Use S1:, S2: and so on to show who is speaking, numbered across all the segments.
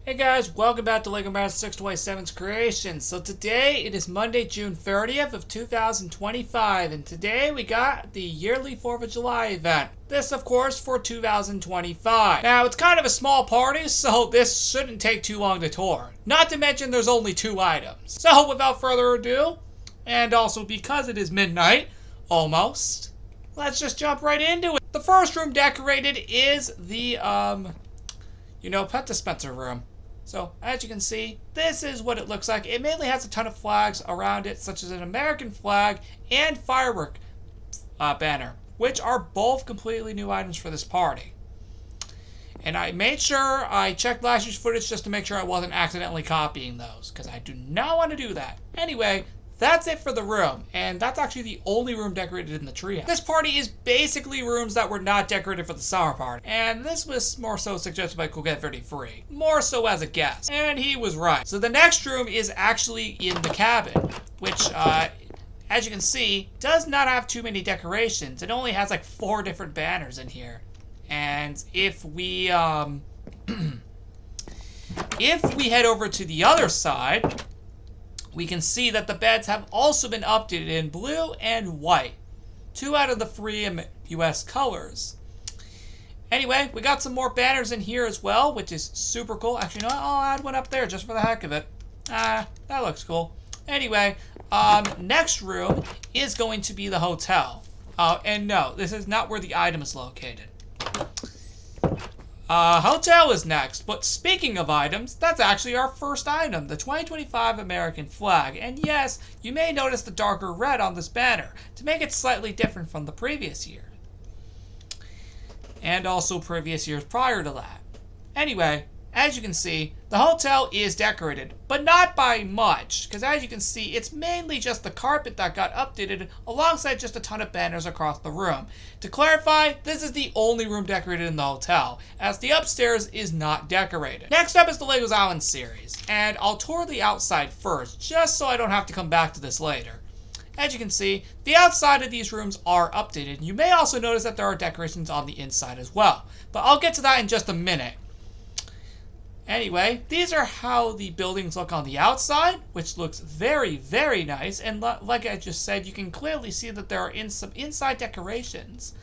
S1: Hey guys, welcome back to Legomaster627's Creations. So today it is Monday, June 30th of 2025, and today we got the yearly 4th of July event. This, of course, for 2025. Now, it's kind of a small party, so this shouldn't take too long to tour. Not to mention there's only 2 items. So without further ado, and also because it is midnight, almost, let's just jump right into it. The first room decorated is the, pet dispenser room. So, as you can see, this is what it looks like. It mainly has a ton of flags around it, such as an American flag and firework banner, which are both completely new items for this party. And I made sure I checked last year's footage just to make sure I wasn't accidentally copying those, because I do not want to do that. Anyway, that's it for the room, and that's actually the only room decorated in the treehouse. This party is basically rooms that were not decorated for the summer party, and this was more so suggested by Coquette33, more so as a guest, and he was right. So the next room is actually in the cabin, which, as you can see, does not have too many decorations. It only has like 4 different banners in here, and if we head over to the other side, we can see that the beds have also been updated in blue and white. 2 out of the 3 US colors. Anyway, we got some more banners in here as well, which is super cool. Actually, no, I'll add one up there just for the heck of it. That looks cool. Anyway, next room is going to be the hotel. And no, this is not where the item is located. Hotel is next, but speaking of items, that's actually our first item, the 2025 American flag. And yes, you may notice the darker red on this banner to make it slightly different from the previous year. And also previous years prior to that. Anyway, as you can see, the hotel is decorated, but not by much, because as you can see, it's mainly just the carpet that got updated alongside just a ton of banners across the room. To clarify, this is the only room decorated in the hotel, as the upstairs is not decorated. Next up is the Legos Island series, and I'll tour the outside first, just so I don't have to come back to this later. As you can see, the outside of these rooms are updated. You may also notice that there are decorations on the inside as well, but I'll get to that in just a minute. Anyway, these are how the buildings look on the outside, which looks very, very nice. And like I just said, you can clearly see that there are some inside decorations,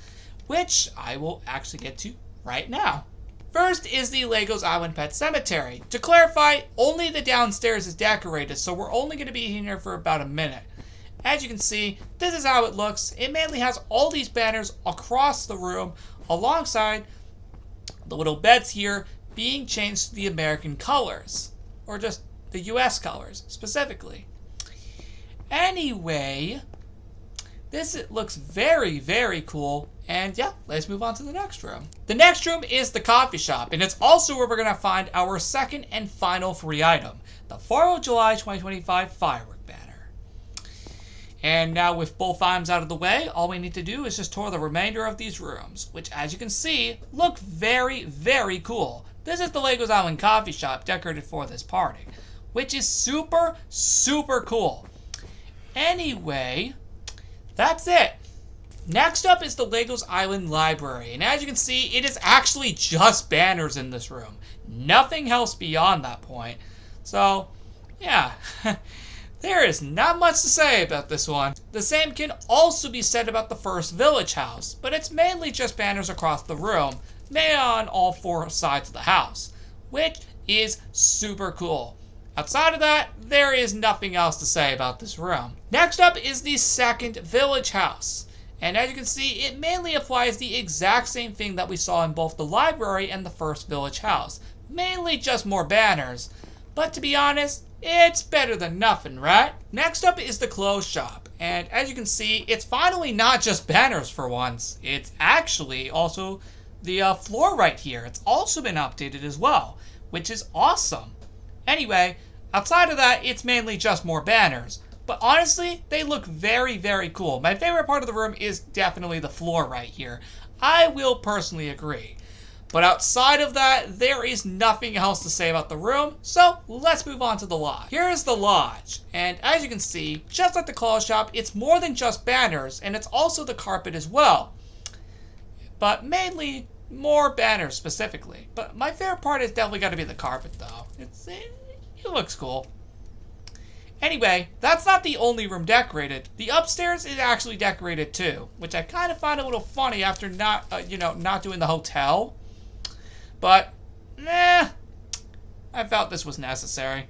S1: which I will actually get to right now. First is the Legos Island Pet Cemetery. To clarify, only the downstairs is decorated, so we're only going to be in here for about a minute. As you can see, this is how it looks. It mainly has all these banners across the room, alongside the little beds here being changed to the American colors, or just the US colors specifically. Anyway, this looks very, very cool, and yeah, let's move on to the next room. The next room is the coffee shop, and it's also where we're going to find our second and final free item, the 4th of July 2025 firework banner. And now with both items out of the way, all we need to do is just tour the remainder of these rooms, which as you can see, look very, very cool. This is the Legos Island coffee shop decorated for this party, which is super, super cool. Anyway, that's it. Next up is the Legos Island library, and as you can see, it is actually just banners in this room. Nothing else beyond that point. So, yeah, there is not much to say about this one. The same can also be said about the first village house, but it's mainly just banners across the room, made on all 4 sides of the house, which is super cool. Outside of that, there is nothing else to say about this room. Next up is the second village house, and as you can see, it mainly applies the exact same thing that we saw in both the library and the first village house, mainly just more banners, but to be honest, it's better than nothing, right? Next up is the clothes shop, and as you can see, it's finally not just banners for once. It's actually also the floor right here. It's also been updated as well, which is awesome. Anyway, outside of that, it's mainly just more banners. But honestly, they look very, very cool. My favorite part of the room is definitely the floor right here. I will personally agree. But outside of that, there is nothing else to say about the room, so let's move on to the lodge. Here is the lodge, and as you can see, just like the clothes shop, it's more than just banners, and it's also the carpet as well. But mainly more banners specifically. But my favorite part is definitely got to be the carpet though. It looks cool. Anyway, that's not the only room decorated. The upstairs is actually decorated too, which I kind of find a little funny after not doing the hotel. But, I felt this was necessary.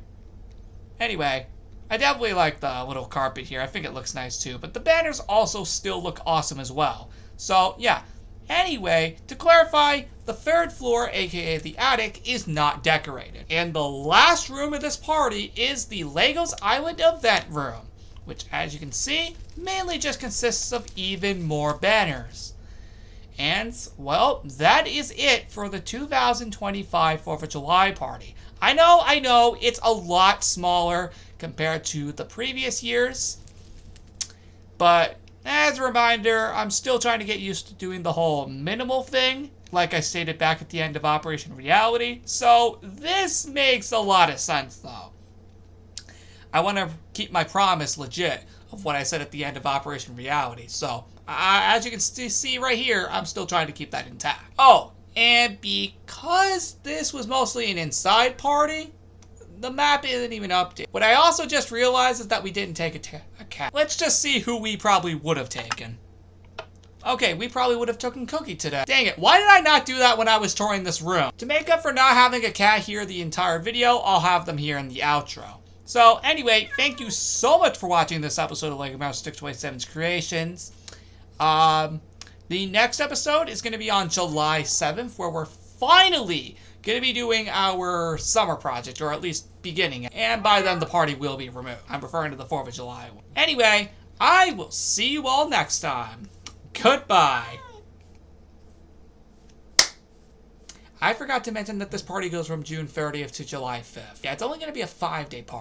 S1: Anyway, I definitely like the little carpet here. I think it looks nice too. But the banners also still look awesome as well. So, yeah. Anyway, to clarify, the third floor, aka the attic, is not decorated. And the last room of this party is the Legos Island event room, which, as you can see, mainly just consists of even more banners. And, well, that is it for the 2025 4th of July party. I know, it's a lot smaller compared to the previous years, but as a reminder, I'm still trying to get used to doing the whole minimal thing, like I stated back at the end of Operation Reality, so this makes a lot of sense, though. I want to keep my promise legit of what I said at the end of Operation Reality, so as you can see right here, I'm still trying to keep that intact. Oh, and because this was mostly an inside party, the map isn't even updated. What I also just realized is that we didn't take a cat. Let's just see who we probably would have taken. Okay, we probably would have taken Cookie today. Dang it, why did I not do that when I was touring this room? To make up for not having a cat here the entire video, I'll have them here in the outro. So anyway, thank you so much for watching this episode of Legomaster627's Creations. The next episode is going to be on July 7th, where we're finally going to be doing our summer project, or at least beginning it. And by then, the party will be removed. I'm referring to the 4th of July one. Anyway, I will see you all next time. Goodbye. I forgot to mention that this party goes from June 30th to July 5th. Yeah, it's only going to be a 5-day party.